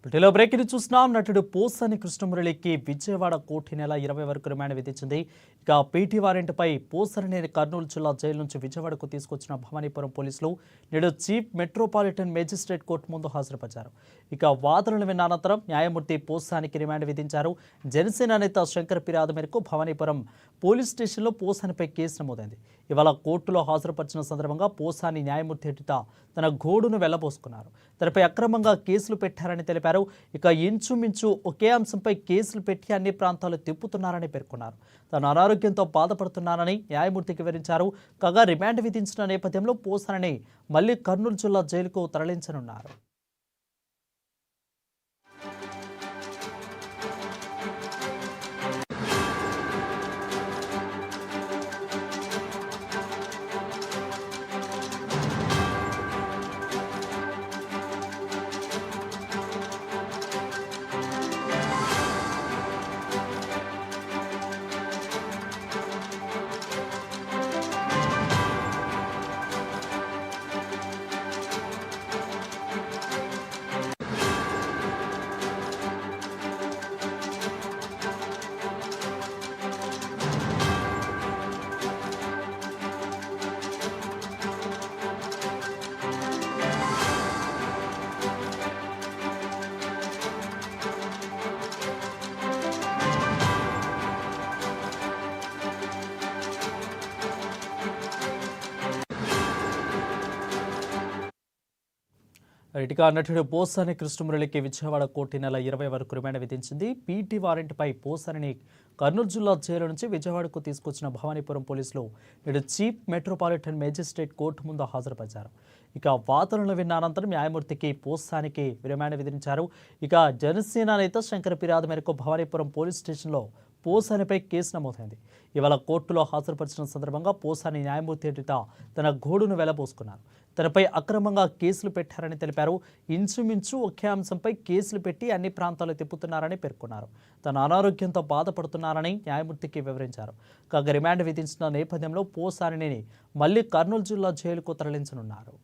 వీటిలో బ్రేకింగ్ చూస్తున్నాం. నటుడు పోసాని కృష్ణమురళికి విజయవాడ కోర్టు నెల 20 వరకు రిమాండ్ విధించింది. ఇక పీటీ వారెంట్పై పోసానిని కర్నూలు జిల్లా జైలు నుంచి విజయవాడకు తీసుకొచ్చిన భవానీపురం పోలీసులు నేడు చీఫ్ మెట్రోపాలిటన్ మేజిస్ట్రేట్ కోర్టు ముందు హాజరుపరిచారు. ఇక వాదనలు విన్న అనంతరం న్యాయమూర్తి పోసానికి రిమాండ్ విధించారు. జనసేన నేత శంకర్ ఫిర్యాదు మేరకు భవానీపురం పోలీస్ స్టేషన్లో పోసానిపై కేసు నమోదైంది. ఇవాళ కోర్టులో హాజరుపరిచిన సందర్భంగా పోసాని న్యాయమూర్తి ఎదుట తన గోడును వెళ్లబోసుకున్నారు. తనపై అక్రమంగా కేసులు పెట్టారని తెలిపారు. ఇక ఇంచుమించు ఒకే అంశంపై కేసులు పెట్టి అన్ని ప్రాంతాలు తిప్పుతున్నారని పేర్కొన్నారు. తాను అనారోగ్యంతో బాధపడుతున్నానని న్యాయమూర్తికి వివరించారు. కాగా రిమాండ్ విధించిన నేపథ్యంలో పోసాని మళ్లీ కర్నూలు జిల్లా జైలుకు తరలించనున్నారు. ఇటుగా నటుడు పోసాని కృష్ణమురళికి విజయవాడ కోర్టు నెల 20 వరకు రిమాండ్ విధించింది. పీటీ వారెంట్పై పోసానిని కర్నూలు జిల్లా జైలు నుంచి విజయవాడకు తీసుకొచ్చిన భవానీపురం పోలీసులు నేడు చీఫ్ మెట్రోపాలిటన్ మేజిస్ట్రేట్ కోర్టు ముందు హాజరుపరిచారు. ఇక వాదనలు విన్న అనంతరం న్యాయమూర్తికి పోసానికి రిమాండ్ విధించారు. ఇక జనసేన నేత శంకర్ ఫిర్యాదు మేరకు భవానీపురం పోలీస్ స్టేషన్లో పోసానిపై కేసు నమోదైంది. ఇవాళ కోర్టులో హాజరుపరిచిన సందర్భంగా పోసాని న్యాయమూర్తి ఎదుట తన గోడును వెళ్లబోసుకున్నారు. తనపై అక్రమంగా కేసులు పెట్టారని తెలిపారు. ఇంచుమించు ఒకే అంశంపై కేసులు పెట్టి అన్ని ప్రాంతాలు తిప్పుతున్నారని పేర్కొన్నారు. తన అనారోగ్యంతో బాధపడుతున్నారని న్యాయమూర్తికి వివరించారు. కాగా రిమాండ్ విధించిన నేపథ్యంలో పోసానిని మళ్లీ కర్నూలు జిల్లా జైలుకు తరలించనున్నారు.